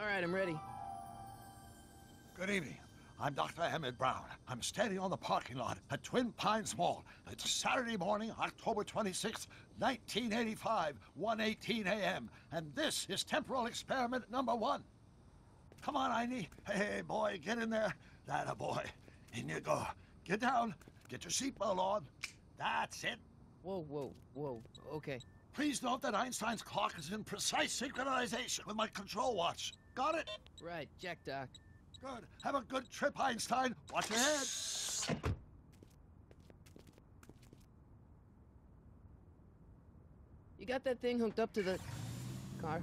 All right, I'm ready. Good evening. I'm Dr. Emmett Brown. I'm standing on the parking lot at Twin Pines Mall. It's Saturday morning, October 26th, 1985, 1:18 a.m. And this is temporal experiment number 1. Come on, Einie. Hey, boy, get in there. That boy. In you go. Get down. Get your seatbelt on. That's it. Whoa. Okay. Please note that Einstein's clock is in precise synchronization with my control watch. Got it? Right, check, Doc. Good. Have a good trip, Einstein. Watch your head. You got that thing hooked up to the car?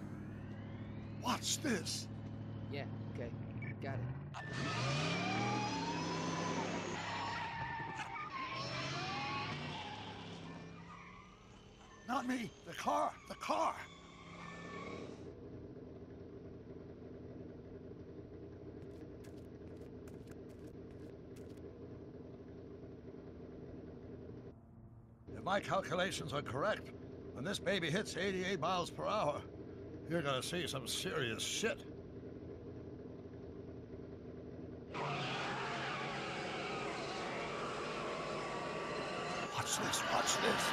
Watch this. Yeah, okay. Got it. Not me. The car. The car. If my calculations are correct, when this baby hits 88 miles per hour, you're gonna see some serious shit. Watch this, watch this.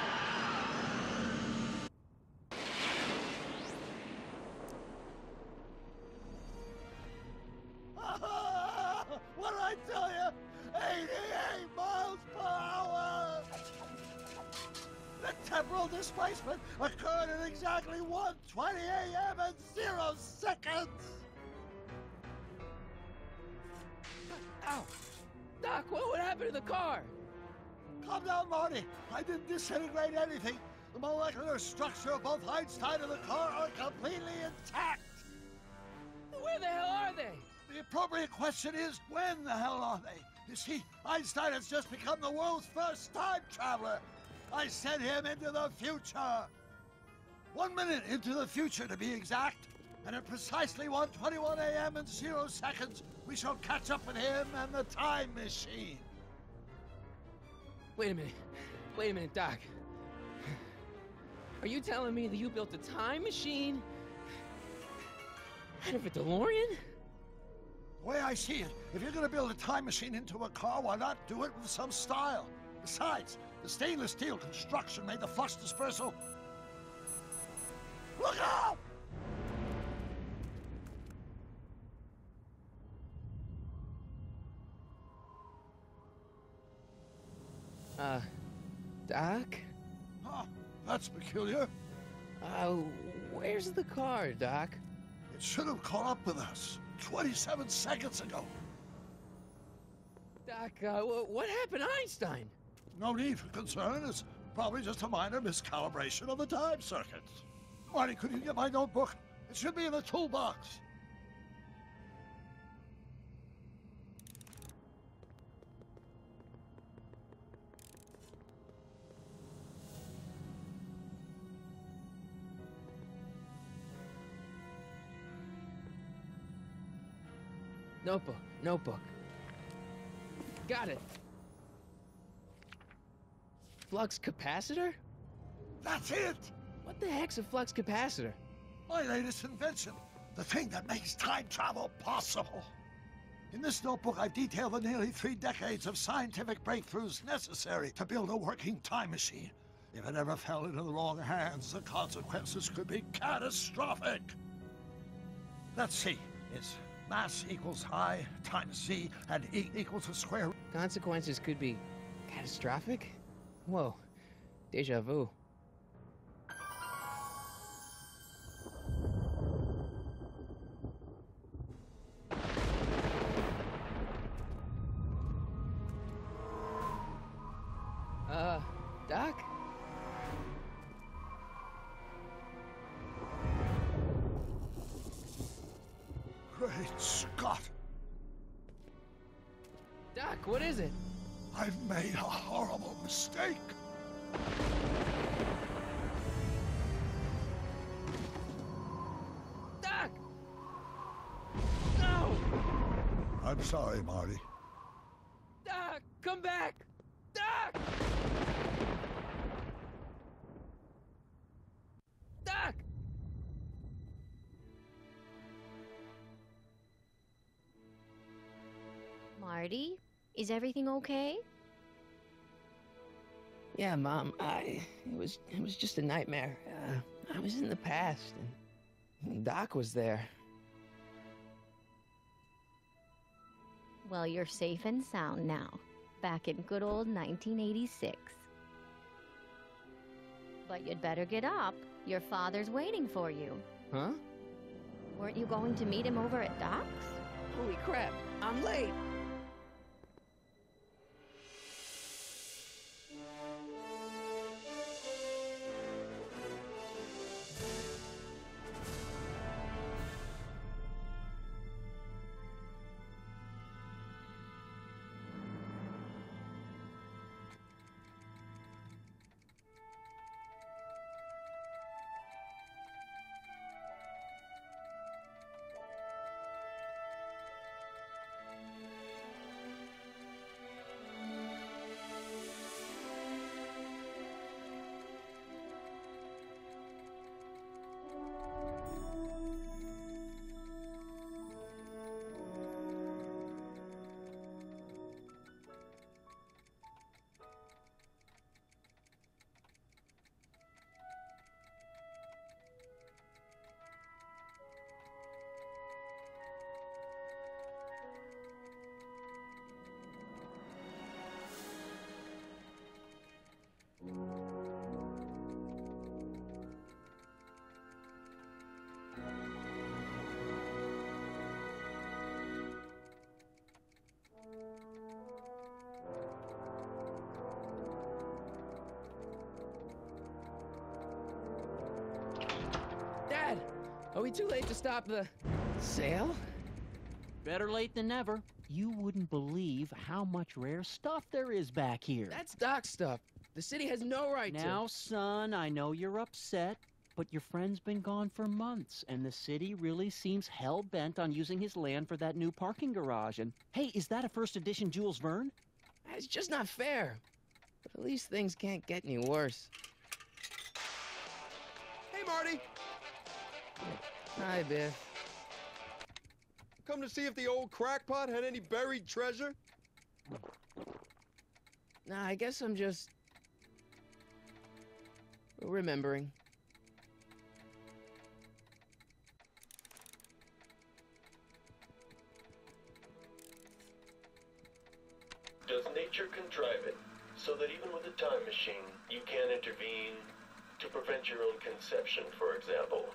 What did I tell you? 88 miles per hour! The temporal displacement occurred at exactly 1:20 a.m. and 0 seconds! Ow! Doc, what would happen to the car? Calm down, Marty. I didn't disintegrate anything. The molecular structure of both Einstein and the car are completely intact. Where the hell are they? The appropriate question is, when the hell are they? You see, Einstein has just become the world's first time traveler. I sent him into the future. 1 minute into the future, to be exact. And at precisely 1:21 a.m. and 0 seconds, we shall catch up with him and the time machine. Wait a minute, Doc. Are you telling me that you built a time machine out of a DeLorean? The way I see it, if you're gonna build a time machine into a car, why not do it with some style? Besides, the stainless steel construction made the flux dispersal. Look out! Doc? Huh, that's peculiar. Where's the car, Doc? It should have caught up with us 27 seconds ago. Doc, what happened to Einstein? No need for concern. It's probably just a minor miscalibration of the time circuits. Marty, could you get my notebook? It should be in the toolbox. Notebook. Got it. Flux capacitor? That's it! What the heck's a flux capacitor? My latest invention. The thing that makes time travel possible. In this notebook, I've detailed the nearly 3 decades of scientific breakthroughs necessary to build a working time machine. If it ever fell into the wrong hands, the consequences could be catastrophic. Let's see. It's mass equals I times Z, and E equals the square. Consequences could be catastrophic? Whoa. Deja vu. Doc? Great Scott! Doc, what is it? I've made a horrible mistake. Doc! No! I'm sorry, Marty. Doc, come back! Doc! Doc! Marty, is everything okay? Yeah, Mom. It was just a nightmare. I was in the past, and Doc was there. Well, you're safe and sound now, back in good old 1986. But you'd better get up. Your father's waiting for you. Huh? Weren't you going to meet him over at Doc's? Holy crap! I'm late. Dad, are we too late to stop the sale? Better late than never. You wouldn't believe how much rare stuff there is back here. That's Doc's stuff. The city has no right to. Now, son, I know you're upset, but your friend's been gone for months, and the city really seems hell-bent on using his land for that new parking garage. And, hey, is that a first edition Jules Verne? It's just not fair. But at least things can't get any worse. Hey, Marty! Hi, Biff. Come to see if the old crackpot had any buried treasure? Nah, I guess I'm just remembering. Does nature contrive it so that even with a time machine, you can intervene to prevent your own conception, for example?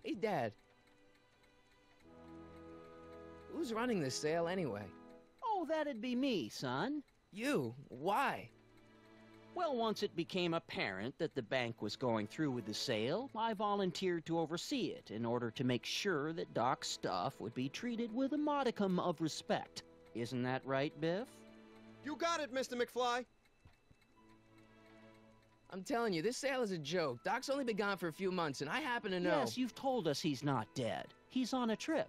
Hey, Dad. Who's running this sale anyway? Oh, that'd be me, son. You? Why? Well, once it became apparent that the bank was going through with the sale, I volunteered to oversee it in order to make sure that Doc's stuff would be treated with a modicum of respect. Isn't that right, Biff? You got it, Mr. McFly! I'm telling you, this sale is a joke. Doc's only been gone for a few months, and I happen to know. Yes, you've told us he's not dead. He's on a trip.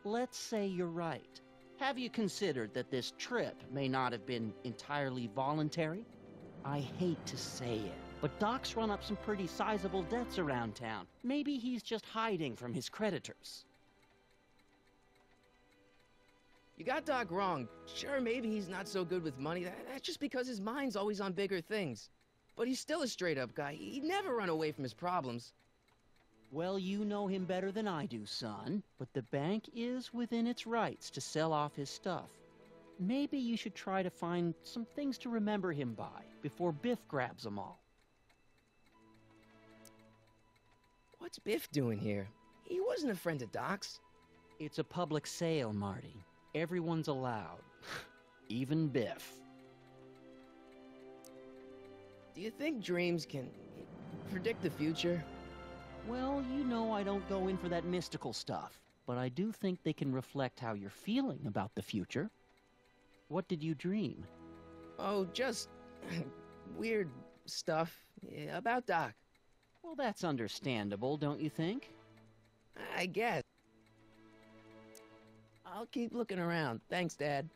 Let's say you're right. Have you considered that this trip may not have been entirely voluntary? I hate to say it, but Doc's run up some pretty sizable debts around town. Maybe he's just hiding from his creditors. You got Doc wrong. Sure, maybe he's not so good with money. That's just because his mind's always on bigger things. But he's still a straight-up guy. He'd never run away from his problems. Well, you know him better than I do, son. But the bank is within its rights to sell off his stuff. Maybe you should try to find some things to remember him by before Biff grabs them all. What's Biff doing here? He wasn't a friend of Doc's. It's a public sale, Marty. Everyone's allowed. Even Biff. Do you think dreams can predict the future? Well, you know I don't go in for that mystical stuff, but I do think they can reflect how you're feeling about the future. What did you dream? Oh, just weird stuff about Doc. Well, that's understandable, don't you think? I guess. I'll keep looking around. Thanks, Dad.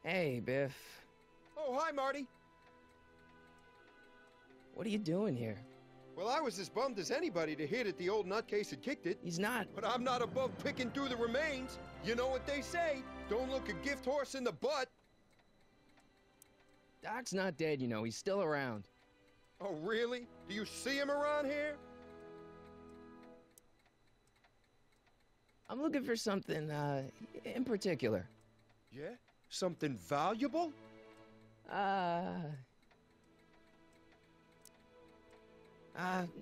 Hey, Biff. Oh, hi, Marty. What are you doing here? Well, I was as bummed as anybody to hear that the old nutcase had kicked it. He's not. But I'm not above picking through the remains. You know what they say. Don't look a gift horse in the butt. Doc's not dead, you know. He's still around. Oh, really? Do you see him around here? I'm looking for something, in particular. Yeah? Something valuable?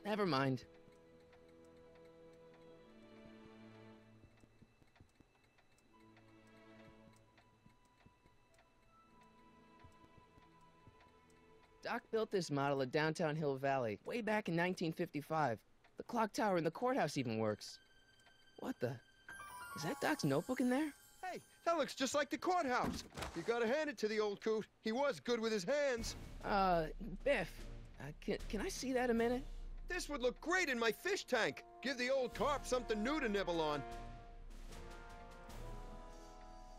Never mind. Doc built this model at downtown Hill Valley way back in 1955. The clock tower in the courthouse even works. What the? Is that Doc's notebook in there? Hey, that looks just like the courthouse. You gotta hand it to the old coot. He was good with his hands. Biff, can I see that a minute? This would look great in my fish tank. Give the old carp something new to nibble on.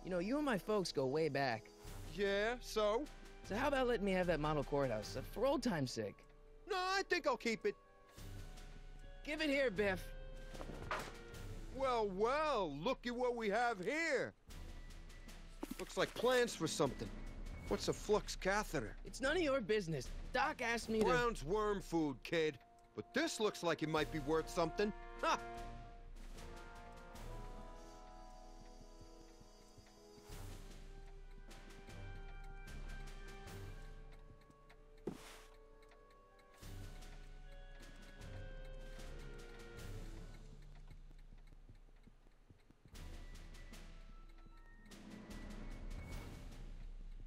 You know, you and my folks go way back. Yeah, so? So how about letting me have that model courthouse, for old time's sake? No, I think I'll keep it. Give it here, Biff. Well, well, look at what we have here. Looks like plans for something. What's a flux catheter? It's none of your business. Doc asked me to... Brown's worm food, kid. But this looks like it might be worth something. Ha!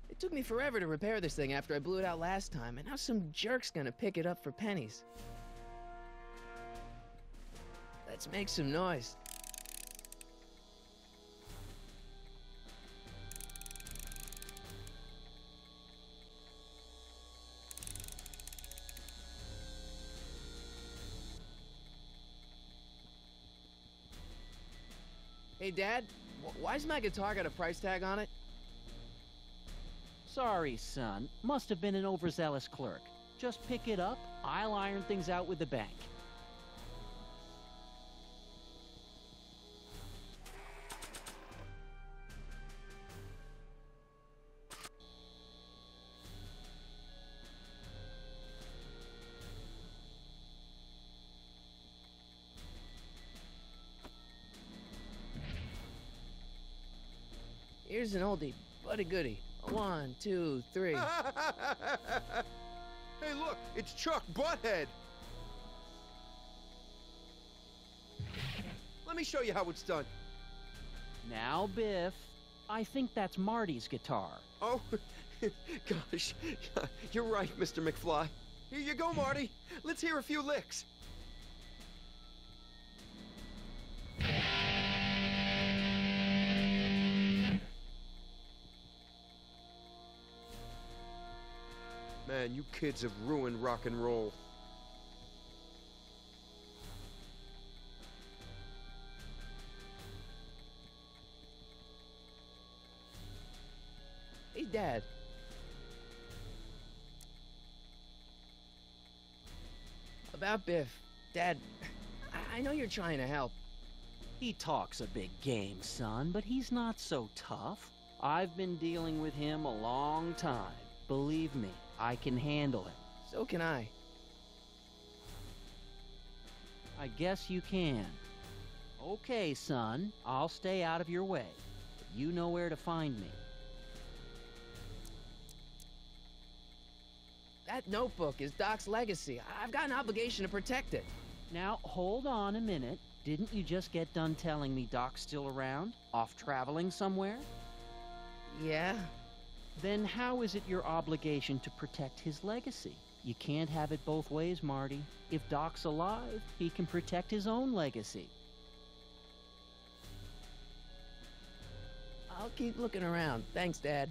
It took me forever to repair this thing after I blew it out last time, and now some jerk's gonna pick it up for pennies. Let's make some noise. Hey, Dad, why's my guitar got a price tag on it? Sorry, son. Must have been an overzealous clerk. Just pick it up. I'll iron things out with the bank. Here's an oldie, but a goodie. 1, 2, 3. Hey, look, it's Chuck Butthead. Let me show you how it's done. Now, Biff, I think that's Marty's guitar. Oh, gosh, you're right, Mr. McFly. Here you go, Marty. Let's hear a few licks. Man, you kids have ruined rock and roll. Hey, Dad. About Biff. Dad, I know you're trying to help. He talks a big game, son, but he's not so tough. I've been dealing with him a long time. Believe me, I can handle him. So can I. I guess you can. Okay, son, I'll stay out of your way. But you know where to find me. That notebook is Doc's legacy. I've got an obligation to protect it. Now, hold on a minute. Didn't you just get done telling me Doc's still around? Off traveling somewhere? Yeah? Then how is it your obligation to protect his legacy? You can't have it both ways, Marty. If Doc's alive, he can protect his own legacy. I'll keep looking around. Thanks, Dad.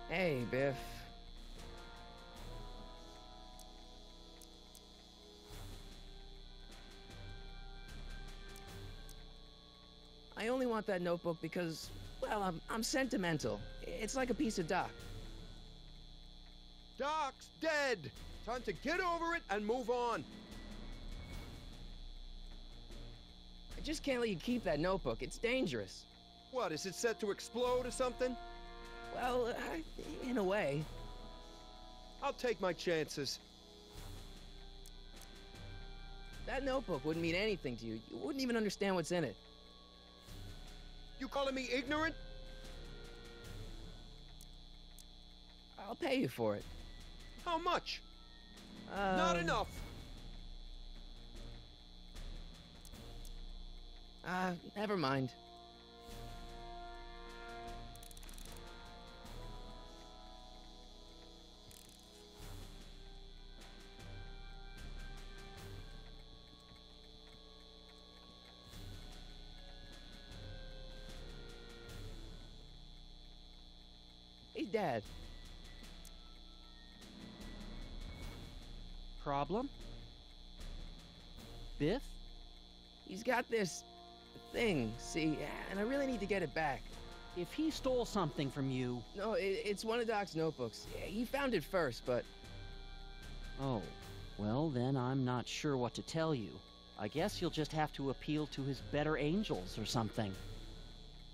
Hey, Biff. I only want that notebook because, well, I'm sentimental. It's like a piece of Doc. Doc's dead! Time to get over it and move on. I just can't let you keep that notebook. It's dangerous. What, is it set to explode or something? Well, in a way. I'll take my chances. That notebook wouldn't mean anything to you. You wouldn't even understand what's in it. You calling me ignorant? I'll pay you for it. How much? Not enough. Never mind. Hey, Dad. Problem? Biff? He's got this thing, see, and I really need to get it back. If he stole something from you... No, it's one of Doc's notebooks. He found it first, but... Oh, well then I'm not sure what to tell you. I guess you'll just have to appeal to his better angels or something.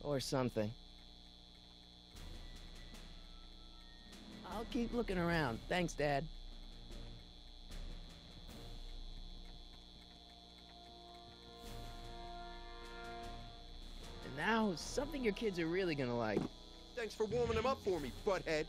Or something. I'll keep looking around. Thanks, Dad. And now, something your kids are really gonna like. Thanks for warming them up for me, butthead.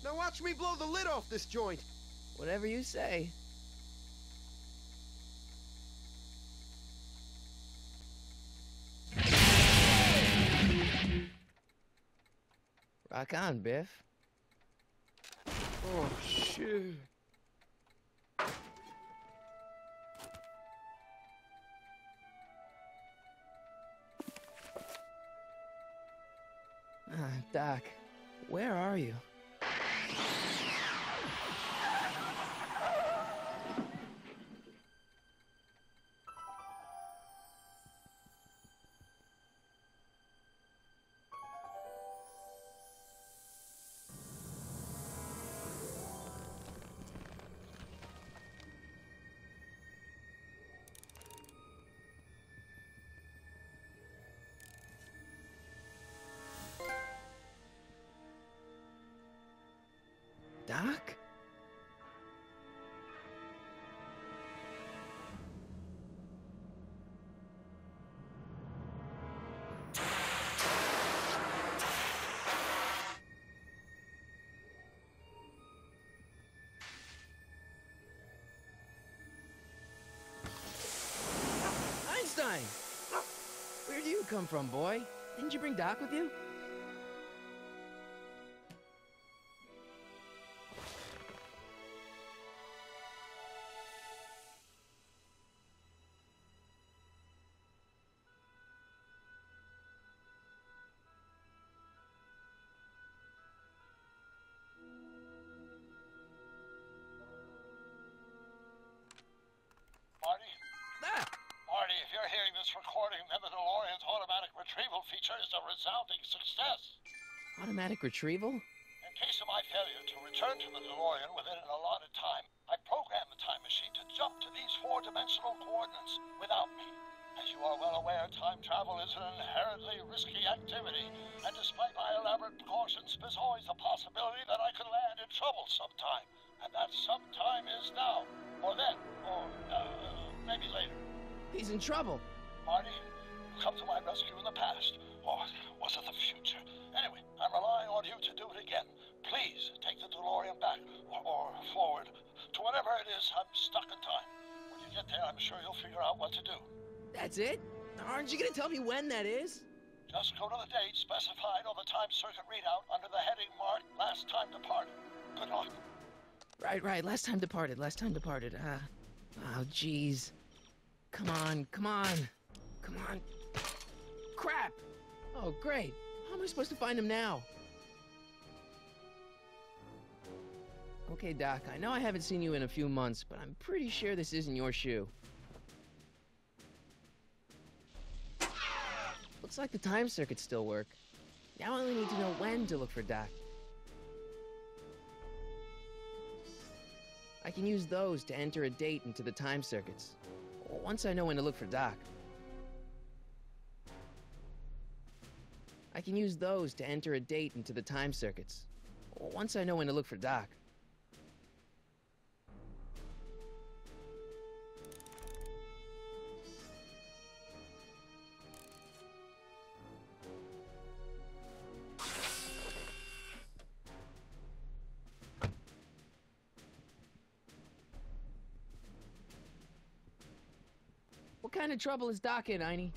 Now watch me blow the lid off this joint. Whatever you say. Rock on, Biff. Oh, shit. Doc, where are you? Doc? Einstein! Where do you come from, boy? Didn't you bring Doc with you? Marty? Ah! Marty, if you're hearing this recording, then the DeLorean's automatic retrieval feature is a resounding success. Automatic retrieval? In case of my failure to return to the DeLorean within an allotted time, I programmed the time machine to jump to these four-dimensional coordinates without me. As you are well aware, time travel is an inherently risky activity, and despite my elaborate precautions, there's always the possibility that I could land in trouble sometime. And that sometime is now, or then, or maybe later. He's in trouble. Marty, you come to my rescue in the past, or was it the future? Anyway, I'm relying on you to do it again. Please take the DeLorean back, or forward, to whenever it is I'm stuck in time. Would you you get there, I'm sure you'll figure out what to do. That's it? Aren't you gonna tell me when that is? Just go to the date specified on the time circuit readout under the heading marked Last Time Departed. Good luck. Right. Last time departed. Oh, jeez. Come on. Crap! Oh, great. How am I supposed to find him now? Okay, Doc, I know I haven't seen you in a few months, but I'm pretty sure this isn't your shoe. Looks like the time circuits still work. Now I only need to know when to look for Doc. I can use those to enter a date into the time circuits. Once I know when to look for Doc. I can use those to enter a date into the time circuits. Once I know when to look for Doc. What kind of trouble is Doc in, Einie?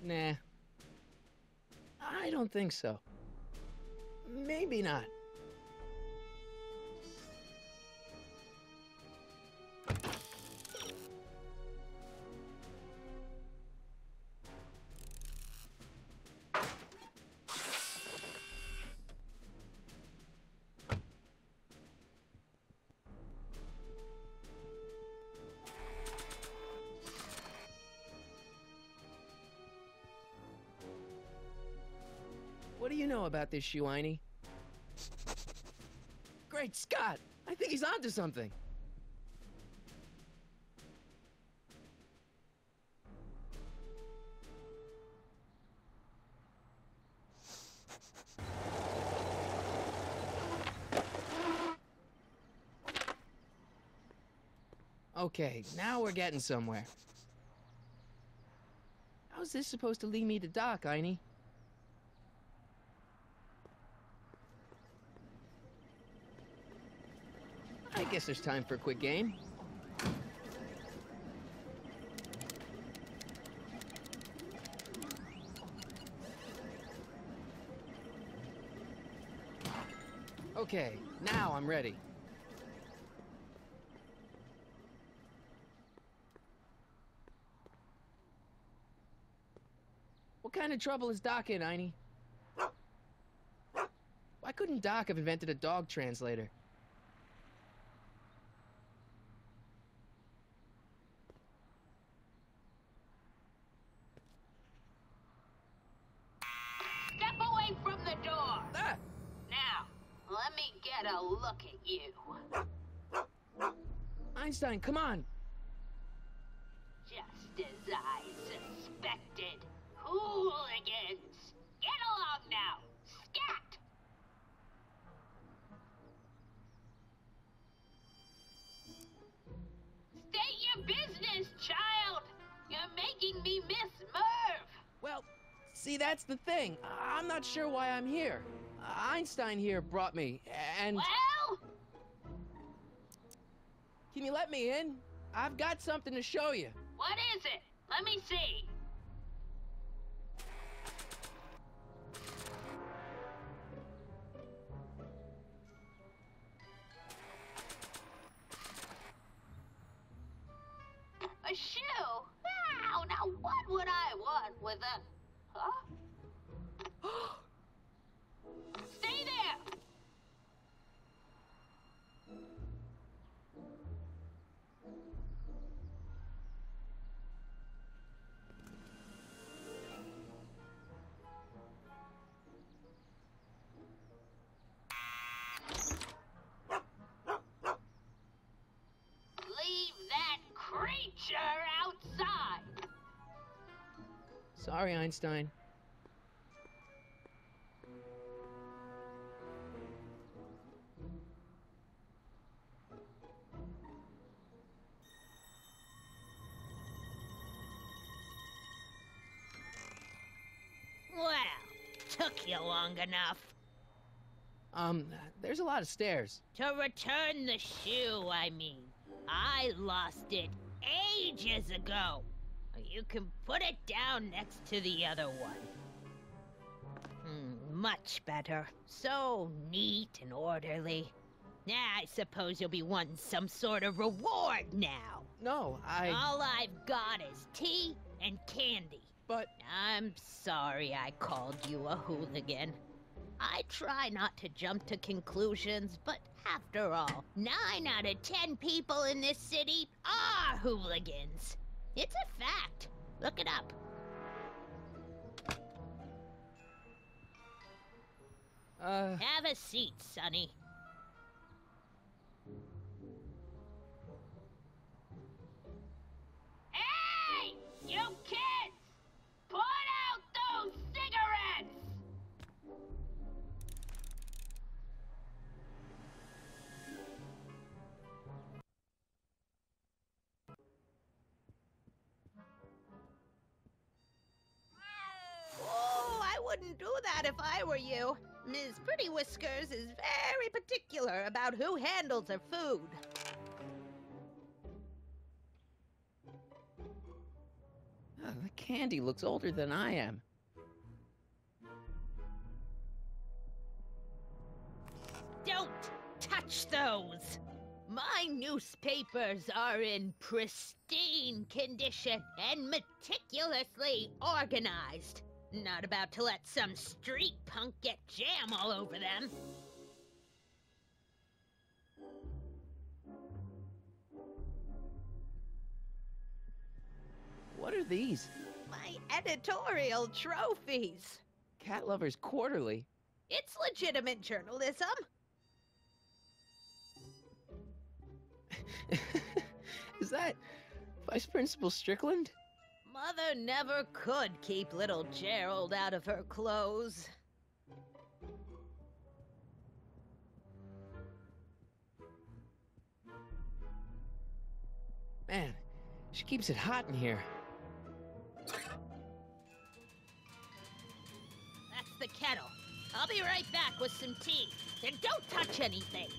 Nah. I don't think so. Maybe not. What do you know about this shoe, Einie? Great Scott! I think he's onto something. Okay, now we're getting somewhere. How's this supposed to lead me to Doc, Einie? I guess there's time for a quick game. Okay, now I'm ready. What kind of trouble is Doc in, Einie? Why couldn't Doc have invented a dog translator? Step away from the door! Ah! Now, let me get a look at you. Einstein, come on! Just as I suspected. Hooligans! Get along now! Scat! State your business, child! You're making me miss Merv! Well, see, that's the thing. I'm not sure why I'm here. Einstein here brought me, and... Well? Can you let me in? I've got something to show you. What is it? Let me see. A shoe? Wow, now what would I want with a... Huh? Stay there! Sorry, Einstein. Well, took you long enough. There's a lot of stairs. To return the shoe, I mean. I lost it ages ago. You can put it down next to the other one. Much better. So neat and orderly. I suppose you'll be wanting some sort of reward now. No, All I've got is tea and candy. But... I'm sorry I called you a hooligan. I try not to jump to conclusions, but after all, 9 out of 10 people in this city are hooligans. It's a fact. Look it up. Have a seat, Sonny. Hey! You kids! Put out those cigarettes! Oh, I wouldn't do that if I were you. Ms. Pretty Whiskers is very particular about who handles her food. The candy looks older than I am. Don't touch those! My newspapers are in pristine condition and meticulously organized. Not about to let some street punk get jam all over them. What are these? My editorial trophies. Cat Lovers Quarterly. It's legitimate journalism. Is that Vice Principal Strickland? Mother never could keep little Gerald out of her clothes. Man, she keeps it hot in here. That's the kettle. I'll be right back with some tea. And don't touch anything.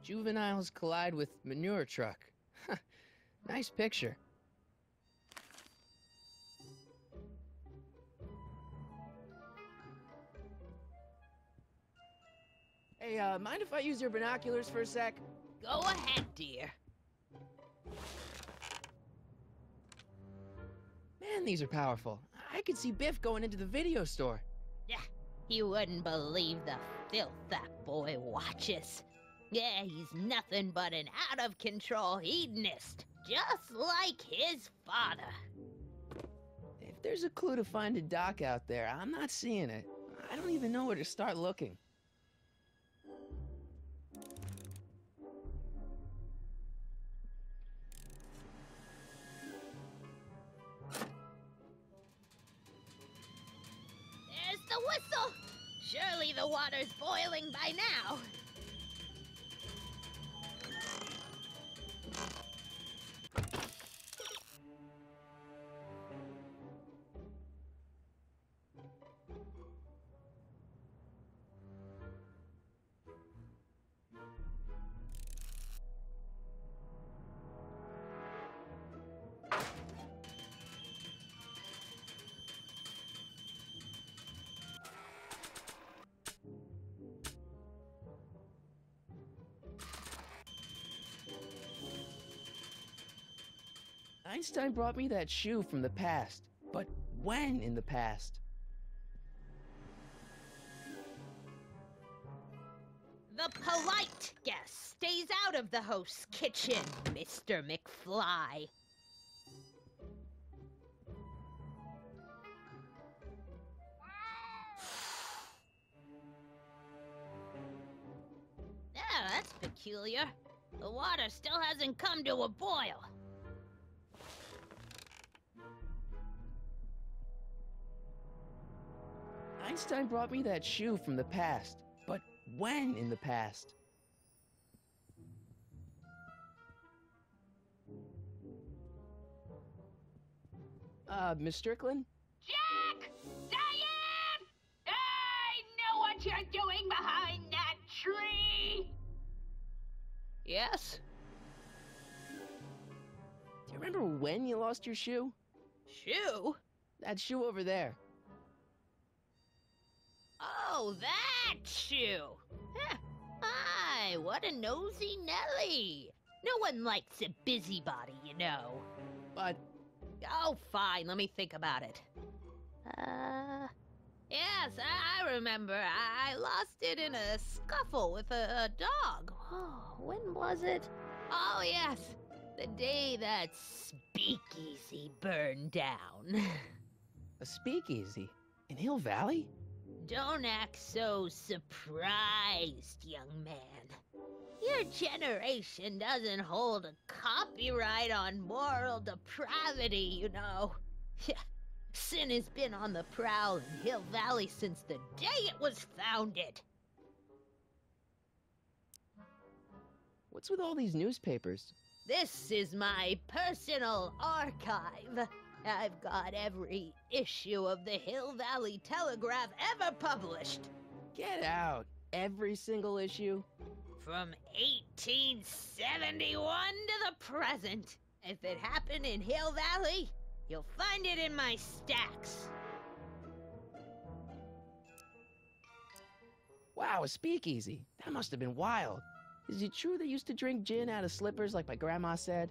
Juveniles collide with manure truck. Nice picture. Hey, mind if I use your binoculars for a sec? Go ahead, dear. Man, these are powerful. I could see Biff going into the video store. Yeah, you wouldn't believe the filth that boy watches. Yeah, he's nothing but an out-of-control hedonist, just like his father. If there's a clue to finding Doc out there, I'm not seeing it. I don't even know where to start looking. There's the whistle! Surely the water's boiling by now. Einstein brought me that shoe from the past. But when in the past? The polite guest stays out of the host's kitchen, Mr. McFly. that's peculiar. The water still hasn't come to a boil. Einstein brought me that shoe from the past. But when in the past? Miss Strickland? Jack! Diane! I know what you're doing behind that tree! Yes? Do you remember when you lost your shoe? Shoe? That shoe over there. Oh, that shoe! Huh. My, what a nosy Nelly! No one likes a busybody, you know. But Oh, fine, let me think about it. Yes, I remember. I lost it in a scuffle with a dog. Oh, when was it? Oh, yes, the day that speakeasy burned down. a speakeasy in Hill Valley? Don't act so surprised, young man. Your generation doesn't hold a copyright on moral depravity, you know. Sin has been on the prowl in Hill Valley since the day it was founded. What's with all these newspapers? This is my personal archive. I've got every issue of the Hill Valley Telegraph ever published. Get out. Every single issue? From 1871 to the present. If it happened in Hill Valley, you'll find it in my stacks. Wow, a speakeasy. That must have been wild. Is it true they used to drink gin out of slippers like my grandma said?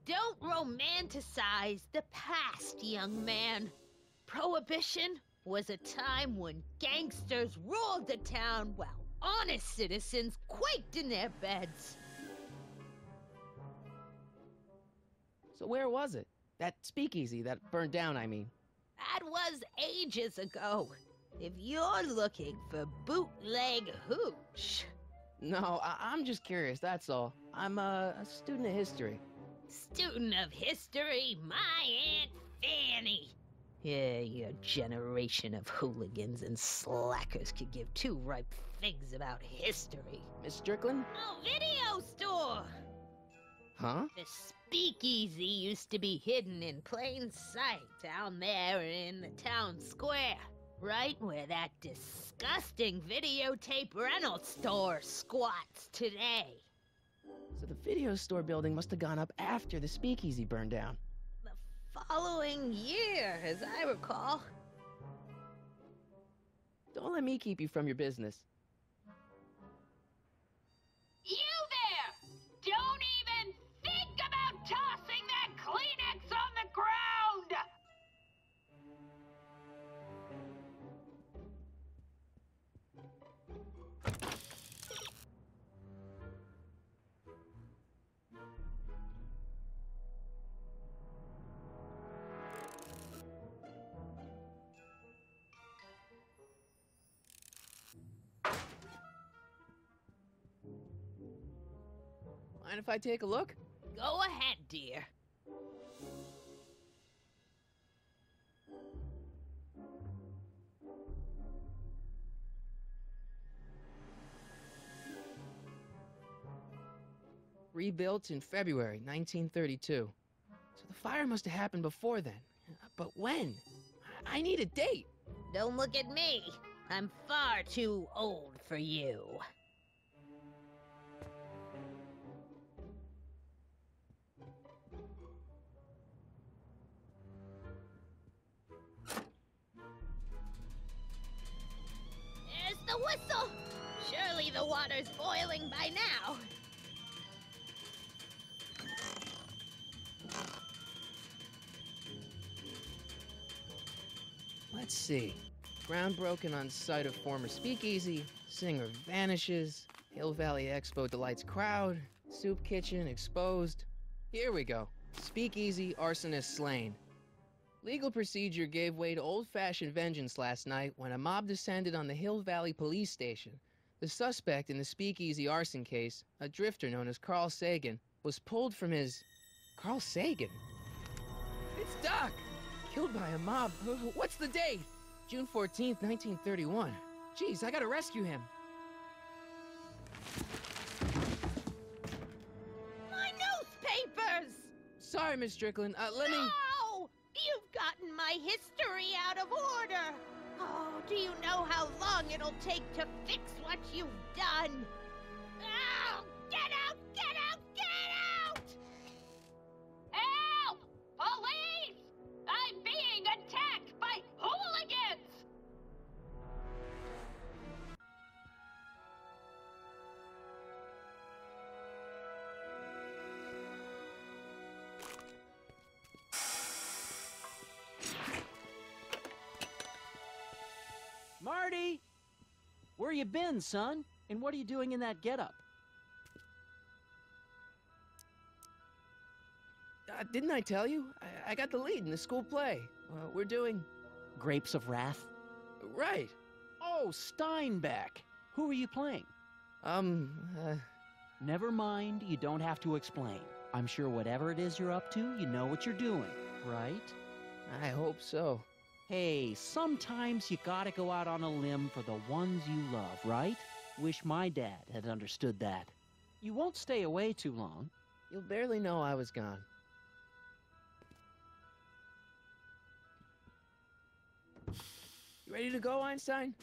Don't romanticize the past, young man. Prohibition was a time when gangsters ruled the town while honest citizens quaked in their beds. So where was it? That speakeasy that burned down, I mean. That was ages ago. If you're looking for bootleg hooch. No, I'm just curious, that's all. I'm a student of history. Student of history, my Aunt Fanny. Yeah, your generation of hooligans and slackers could give two ripe figs about history. Miss Strickland? Oh, video store! Huh? The speakeasy used to be hidden in plain sight down there in the town square. Right where that disgusting videotape rental store squats today. So the video store building must have gone up after the speakeasy burned down. Following year, as I recall. Don't let me keep you from your business. You there! Don't even think about tossing that Kleenex on the ground! Mind if I take a look? Go ahead, dear. Rebuilt in February 1932. So the fire must have happened before then. But when? I need a date. Don't look at me. I'm far too old for you. There's the whistle! Surely the water's boiling by now. Let's see. Ground broken on site of former speakeasy. Singer vanishes. Hill Valley Expo delights crowd. Soup kitchen exposed. Here we go. Speakeasy arsonist slain. Legal procedure gave way to old-fashioned vengeance last night when a mob descended on the Hill Valley police station. The suspect in the Speakeasy arson case, a drifter known as Carl Sagan, was pulled from his... Carl Sagan? It's Doc! Killed by a mob. What's the date? June 14th, 1931. Jeez, I gotta rescue him. My newspapers! Sorry, Miss Strickland. Let me... No! You've gotten my history out of order! Oh, do you know how long it'll take to fix what you've done? Oh, get out! Get out! Get out! Help! Police! I'm being attacked by hooligans! Marty! Where you been, son? And what are you doing in that getup? Didn't I tell you? I got the lead in the school play. We're doing... Grapes of Wrath? Right. Oh, Steinbeck! Who are you playing? Never mind, you don't have to explain. I'm sure whatever it is you're up to, you know what you're doing, right? I hope so. Hey, sometimes you gotta go out on a limb for the ones you love, right? Wish my dad had understood that. You won't stay away too long. You'll barely know I was gone. You ready to go, Einstein?